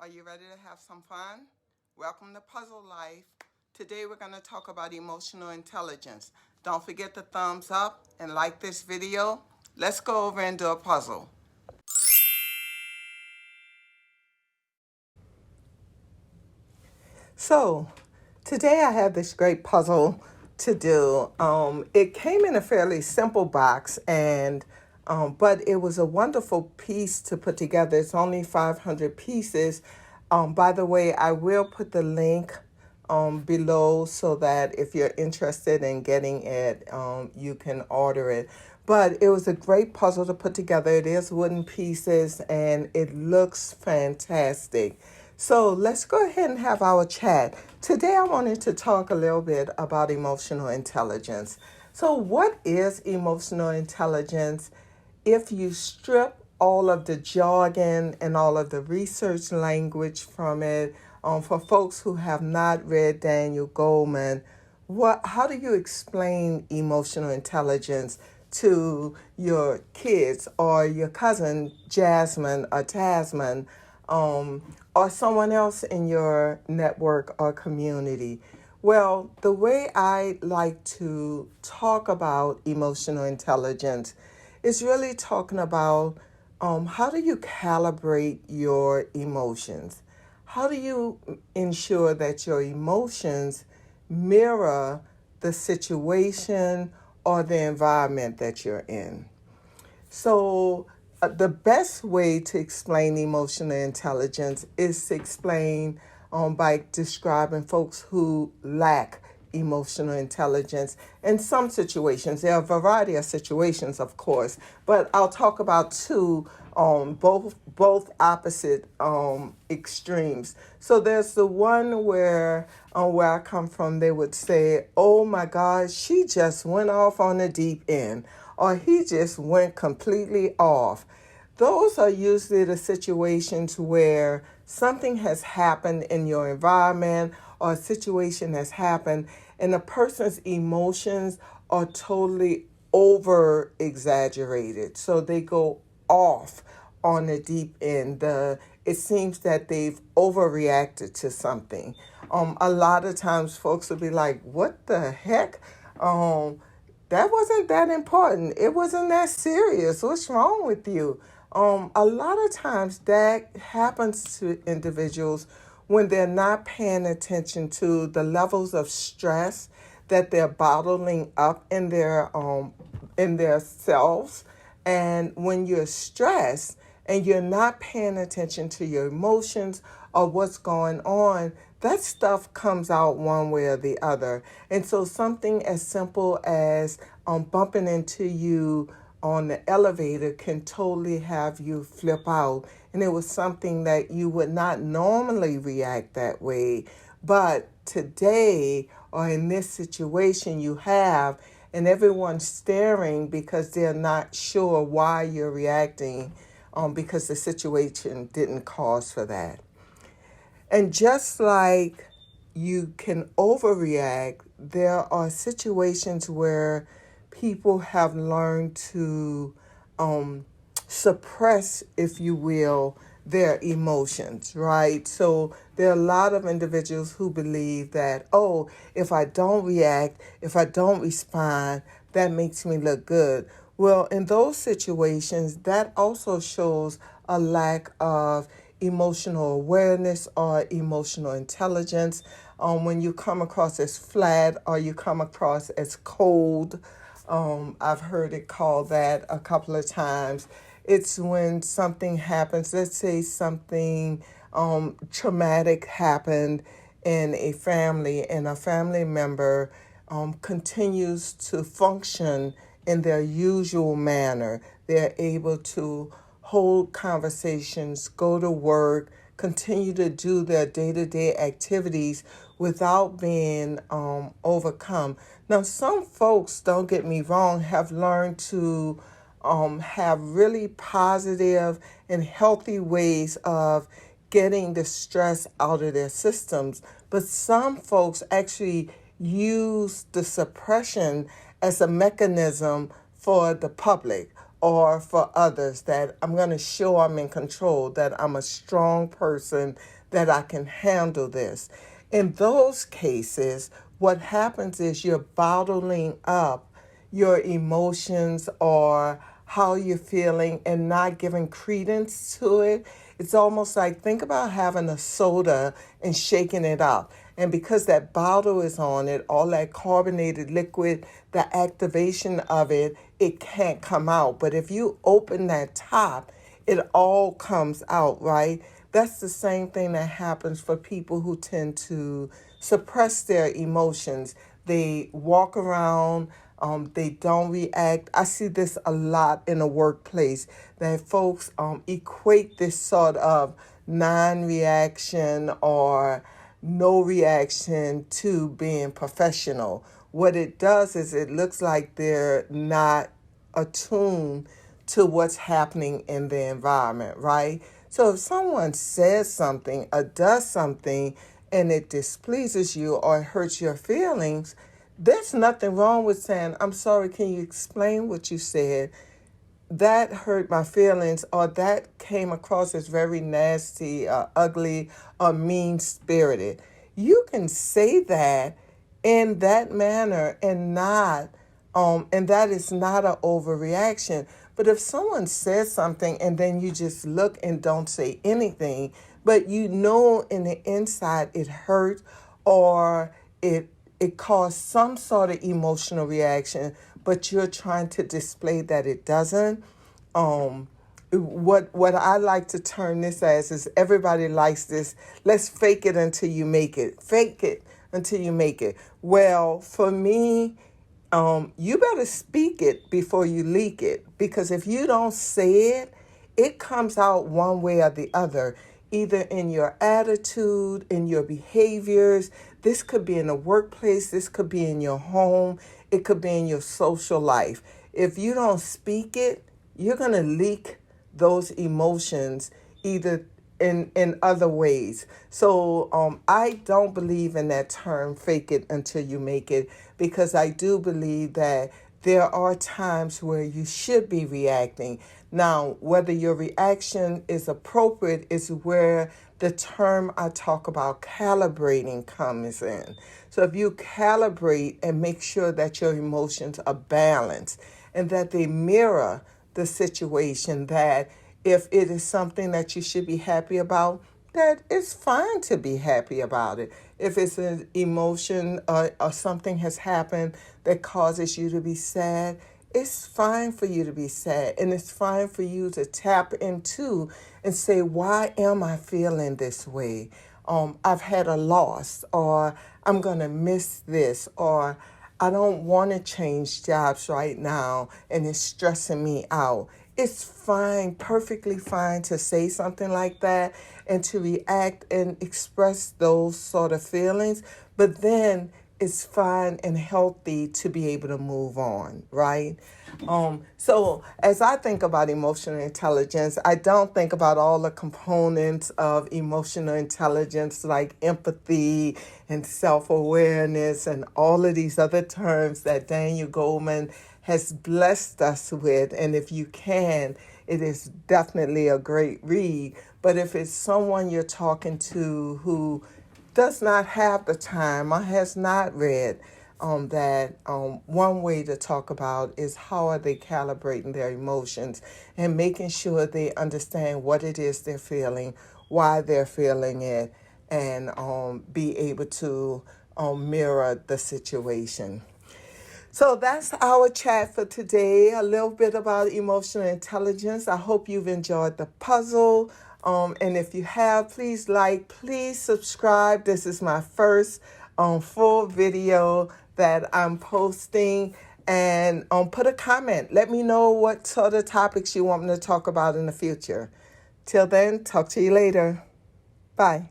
Are you ready to have some fun? Welcome to Puzzle Life. Today we're going to talk about emotional intelligence. Don't forget to thumbs up and like this video. Let's go over and do a puzzle. So, today I have this great puzzle to do. It came in a fairly simple box, but it was a wonderful piece to put together. It's only 500 pieces. By the way, I will put the link below so that if you're interested in getting it, you can order it. But it was a great puzzle to put together. It is wooden pieces and it looks fantastic. So let's go ahead and have our chat. Today I wanted to talk a little bit about emotional intelligence. So what is emotional intelligence? If you strip all of the jargon and all of the research language from it, for folks who have not read Daniel Goleman, how do you explain emotional intelligence to your kids or your cousin Jasmine or Tasman, or someone else in your network or community? Well, the way I like to talk about emotional intelligence is really talking about how do you calibrate your emotions? How do you ensure that your emotions mirror the situation or the environment that you're in? So, the best way to explain emotional intelligence is to explain by describing folks who lack emotional intelligence in some situations. There are a variety of situations, of course, but I'll talk about two, both opposite extremes. So there's the one where I come from, they would say, "Oh my God, she just went off on the deep end," or "he just went completely off." Those are usually the situations where something has happened in your environment or a situation has happened and the person's emotions are totally over exaggerated. So they go off on the deep end. It seems that they've overreacted to something. A lot of times folks will be like, "What the heck? That wasn't that important. It wasn't that serious. What's wrong with you?" A lot of times that happens to individuals when they're not paying attention to the levels of stress that they're bottling up in their selves. And when you're stressed and you're not paying attention to your emotions or what's going on, that stuff comes out one way or the other. And so something as simple as bumping into you on the elevator can totally have you flip out. And it was something that you would not normally react that way. But today, or in this situation, you have, and everyone's staring because they're not sure why you're reacting, because the situation didn't cause for that. And just like you can overreact, there are situations where people have learned to suppress, if you will, their emotions, right? So there are a lot of individuals who believe that, oh, if I don't react, if I don't respond, that makes me look good. Well, in those situations, that also shows a lack of emotional awareness or emotional intelligence. When you come across as flat or you come across as cold, I've heard it called that a couple of times. It's when something happens, let's say something traumatic happened in a family and a family member continues to function in their usual manner. They're able to hold conversations, go to work, continue to do their day-to-day activities without being overcome. Now, some folks, don't get me wrong, have learned to have really positive and healthy ways of getting the stress out of their systems. But some folks actually use the suppression as a mechanism for the public or for others, that I'm going to show I'm in control, that I'm a strong person, that I can handle this. In those cases, what happens is you're bottling up your emotions or how you're feeling and not giving credence to it. It's almost like, think about having a soda and shaking it up. And because that bottle is on it, all that carbonated liquid, the activation of it, it can't come out. But if you open that top, it all comes out, right? That's the same thing that happens for people who tend to suppress their emotions. They walk around, they don't react. I see this a lot in the workplace, that folks equate this sort of non-reaction or no reaction to being professional. What it does is it looks like they're not attuned to what's happening in the environment, right? So if someone says something or does something and it displeases you or hurts your feelings, there's nothing wrong with saying, I'm sorry, can you explain what you said? That hurt my feelings, or that came across as very nasty, ugly, or mean-spirited. You can say that in that manner and not, and that is not an overreaction. But if someone says something and then you just look and don't say anything, but you know in the inside it hurt or it caused some sort of emotional reaction, but you're trying to display that it doesn't. What I like to term this as is, everybody likes this, let's fake it until you make it. Fake it until you make it. Well, for me, you better speak it before you leak it, because if you don't say it, it comes out one way or the other, either in your attitude, in your behaviors. This could be in the workplace, this could be in your home, it could be in your social life. If you don't speak it, you're going to leak those emotions either in other ways. So I don't believe in that term, fake it until you make it, because I do believe that there are times where you should be reacting. Now, whether your reaction is appropriate is where the term I talk about, calibrating, comes in. So if you calibrate and make sure that your emotions are balanced and that they mirror the situation, that if it is something that you should be happy about, that it's fine to be happy about it. If it's an emotion or something has happened that causes you to be sad, it's fine for you to be sad. And it's fine for you to tap into and say, why am I feeling this way? I've had a loss, or I'm going to miss this, or I don't want to change jobs right now and it's stressing me out. It's fine, perfectly fine to say something like that and to react and express those sort of feelings. But then it's fine and healthy to be able to move on, right? So as I think about emotional intelligence, I don't think about all the components of emotional intelligence like empathy and self-awareness and all of these other terms that Daniel Goleman has blessed us with. And if you can, it is definitely a great read. But if it's someone you're talking to who does not have the time or has not read one way to talk about is how are they calibrating their emotions and making sure they understand what it is they're feeling, why they're feeling it, and be able to mirror the situation. So that's our chat for today, a little bit about emotional intelligence. I hope you've enjoyed the puzzle. And if you have, please please subscribe. This is my first full video that I'm posting. And put a comment. Let me know what sort of topics you want me to talk about in the future. Till then, talk to you later. Bye.